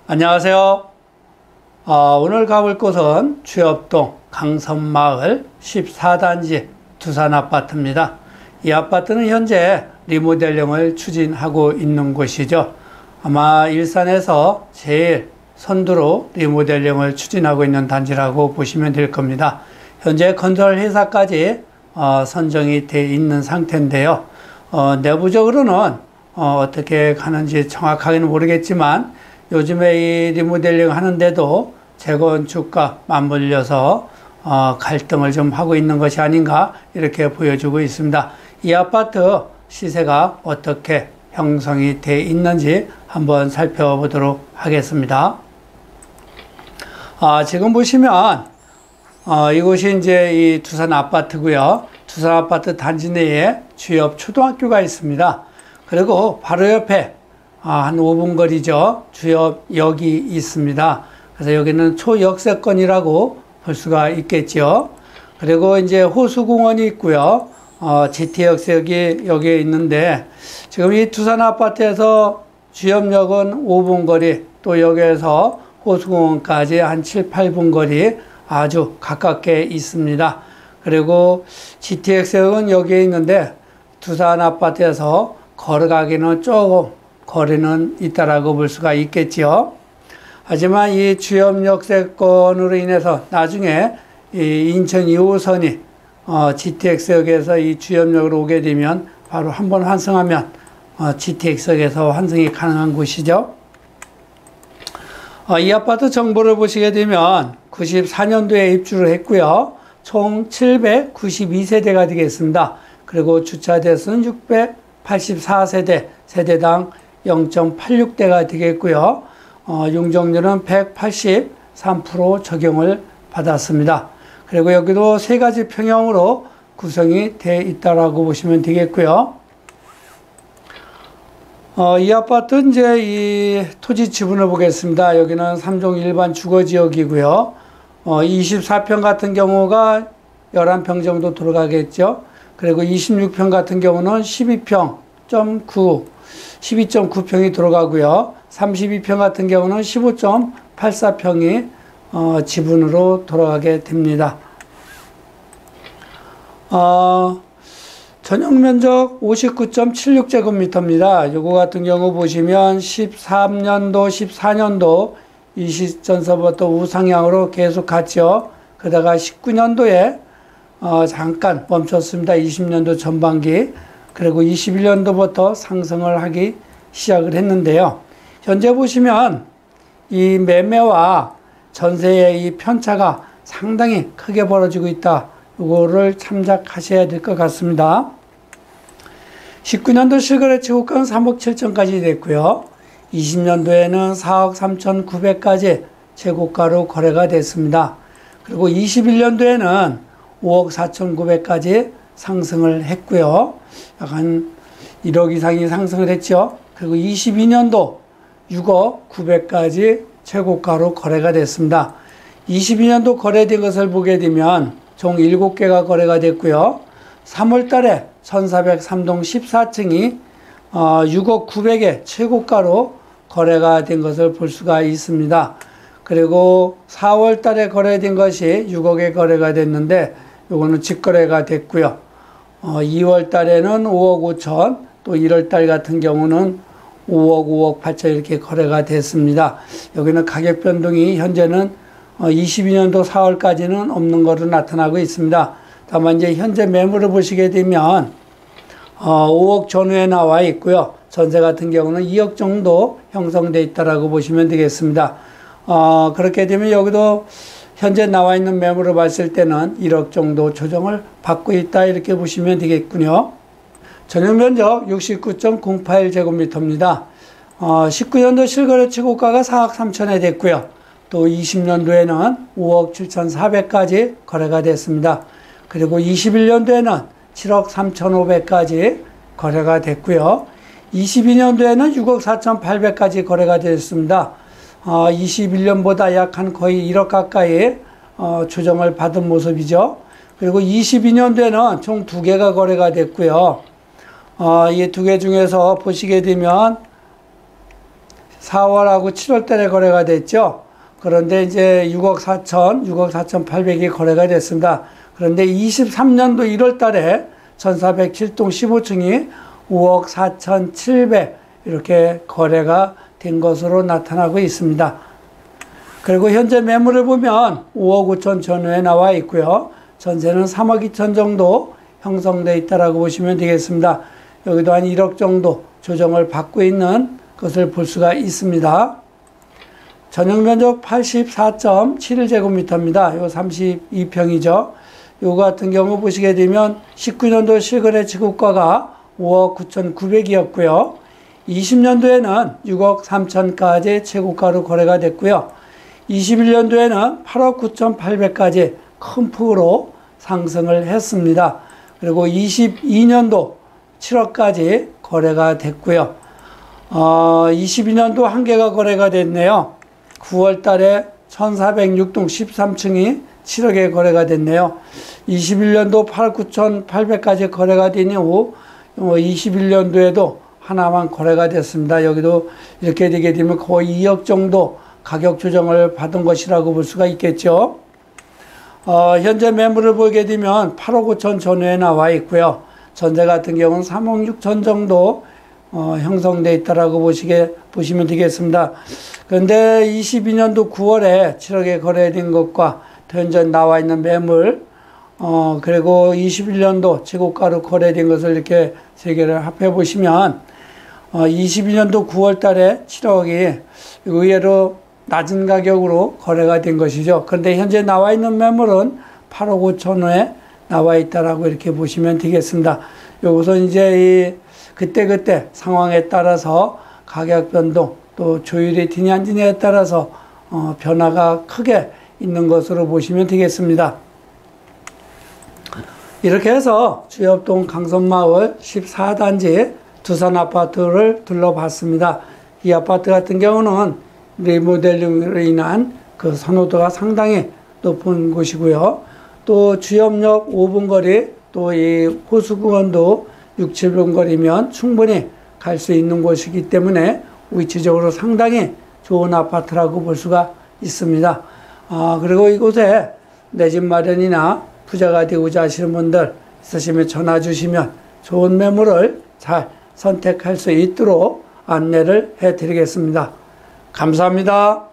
안녕하세요. 오늘 가볼 곳은 주엽동 강선마을 14단지 두산아파트입니다. 이 아파트는 현재 리모델링을 추진하고 있는 곳이죠. 아마 일산에서 제일 선두로 리모델링을 추진하고 있는 단지라고 보시면 될 겁니다. 현재 건설 회사까지 선정이 돼 있는 상태인데요. 내부적으로는 어떻게 가는지 정확하게는 모르겠지만 요즘에 이 리모델링 하는데도 재건축과 맞물려서 갈등을 좀 하고 있는 것이 아닌가 이렇게 보여주고 있습니다. 이 아파트 시세가 어떻게 형성이 돼 있는지 한번 살펴보도록 하겠습니다. 지금 보시면 이곳이 이제 이 두산 아파트고요. 두산 아파트 단지 내에 주엽 초등학교가 있습니다. 그리고 바로 옆에 한 5분 거리죠. 주엽역이 있습니다. 그래서 여기는 초역세권이라고 볼 수가 있겠죠. 그리고 이제 호수공원이 있고요. GT역세역이 여기에 있는데 지금 이 두산 아파트에서 주엽역은 5분 거리, 또 여기에서 호수공원까지 한 7, 8분 거리 아주 가깝게 있습니다. 그리고 GT역세역은 여기에 있는데 두산 아파트에서 걸어가기는 조금 거리는 있다라고 볼 수가 있겠지요. 하지만 이 주엽역세권으로 인해서 나중에 이 인천 2호선이 GTX역에서 이 주엽역으로 오게 되면 바로 한번 환승하면 GTX역에서 환승이 가능한 곳이죠. 이 아파트 정보를 보시게 되면 94년도에 입주를 했고요. 총 792세대가 되겠습니다. 그리고 주차 대수는 684세대, 세대당 0.86대가 되겠고요. 용적률은 183% 적용을 받았습니다. 그리고 여기도 세 가지 평형으로 구성이 되어 있다라고 보시면 되겠고요. 이 아파트 이제 이 토지 지분을 보겠습니다. 여기는 3종 일반 주거지역이고요. 24평 같은 경우가 11평 정도 들어가겠죠. 그리고 26평 같은 경우는 12.9평이 들어가고요. 32평 같은 경우는 15.84평이 지분으로 돌아가게 됩니다. 전용 면적 59.76제곱미터입니다. 요거 같은 경우 보시면 13년도, 14년도 이 시점서부터 우상향으로 계속 갔죠. 그러다가 19년도에 잠깐 멈췄습니다. 20년도 전반기. 그리고 21년도부터 상승을 하기 시작을 했는데요. 현재 보시면 이 매매와 전세의 이 편차가 상당히 크게 벌어지고 있다. 이거를 참작하셔야 될 것 같습니다. 19년도 실거래 최고가는 3억 7천까지 됐고요. 20년도에는 4억 3,900까지 최고가로 거래가 됐습니다. 그리고 21년도에는 5억 4,900까지 상승을 했고요. 약간 1억 이상이 상승을 했죠. 그리고 22년도 6억 900까지 최고가로 거래가 됐습니다. 22년도 거래된 것을 보게 되면 총 7개가 거래가 됐고요. 3월 달에 1403동 14층이 6억 900의 최고가로 거래가 된 것을 볼 수가 있습니다. 그리고 4월 달에 거래된 것이 6억에 거래가 됐는데 요거는 직거래가 됐고요. 2월 달에는 5억 5천, 또 1월 달 같은 경우는 5억 8천 이렇게 거래가 됐습니다. 여기는 가격 변동이 현재는 22년도 4월까지는 없는 것으로 나타나고 있습니다. 다만 이제 현재 매물을 보시게 되면 5억 전후에 나와 있고요. 전세 같은 경우는 2억 정도 형성되어 있다라고 보시면 되겠습니다. 그렇게 되면 여기도 현재 나와 있는 매물을 봤을 때는 1억 정도 조정을 받고 있다 이렇게 보시면 되겠군요. 전용 면적 69.081제곱미터입니다. 19년도 실거래 최고가가 4억 3천에 됐고요. 또 20년도에는 5억 7,400까지 거래가 됐습니다. 그리고 21년도에는 7억 3,500까지 거래가 됐고요. 22년도에는 6억 4,800까지 거래가 됐습니다. 21년보다 약 한 거의 1억 가까이 조정을 받은 모습이죠. 그리고 22년도에는 총 2개가 거래가 됐고요. 이 2개 중에서 보시게 되면 4월하고 7월 달에 거래가 됐죠. 그런데 이제 6억 4,800이 거래가 됐습니다. 그런데 23년도 1월 달에 1407동 15층이 5억 4,700 이렇게 거래가 된 것으로 나타나고 있습니다. 그리고 현재 매물을 보면 5억 5천 전후에 나와 있고요. 전세는 3억 2천 정도 형성되어 있다고 보시면 되겠습니다. 여기도 한 1억 정도 조정을 받고 있는 것을 볼 수가 있습니다. 전용 면적 84.71제곱미터입니다. 요 32평이죠. 요 같은 경우 보시게 되면 19년도 실거래 지급가가 5억 9,900이었고요. 20년도에는 6억 3천까지 최고가로 거래가 됐고요. 21년도에는 8억 9,800까지 큰 폭으로 상승을 했습니다. 그리고 22년도 7억까지 거래가 됐고요. 22년도 한 개가 거래가 됐네요. 9월 달에 1406동 13층이 7억에 거래가 됐네요. 21년도 8억 9,800까지 거래가 된 이후 21년도에도 하나만 거래가 됐습니다. 여기도 이렇게 되게 되면 거의 2억 정도 가격 조정을 받은 것이라고 볼 수가 있겠죠. 현재 매물을 보게 되면 8억 5천 전후에 나와 있고요. 전세 같은 경우는 3억 6천 정도 형성되어 있다라고 보시면 되겠습니다. 그런데 22년도 9월에 7억에 거래된 것과 현재 나와 있는 매물, 그리고 21년도 최고가로 거래된 것을 이렇게 세 개를 합해 보시면 22년도 9월 달에 7억이 의외로 낮은 가격으로 거래가 된 것이죠. 그런데 현재 나와 있는 매물은 8억 5천 원에 나와 있다라고 이렇게 보시면 되겠습니다. 여기서 이제 그때 상황에 따라서 가격 변동 또 조율이 되냐 안 되냐에 따라서 변화가 크게 있는 것으로 보시면 되겠습니다. 이렇게 해서 주엽동 강선마을 14단지 두산 아파트를 둘러봤습니다. 이 아파트 같은 경우는 리모델링으로 인한 그 선호도가 상당히 높은 곳이고요. 또 주엽역 5분 거리, 또 이 호수공원도 6, 7분 거리면 충분히 갈 수 있는 곳이기 때문에 위치적으로 상당히 좋은 아파트라고 볼 수가 있습니다. 그리고 이곳에 내 집 마련이나 부자가 되고자 하시는 분들 있으시면 전화 주시면 좋은 매물을 잘 선택할 수 있도록 안내를 해 드리겠습니다. 감사합니다.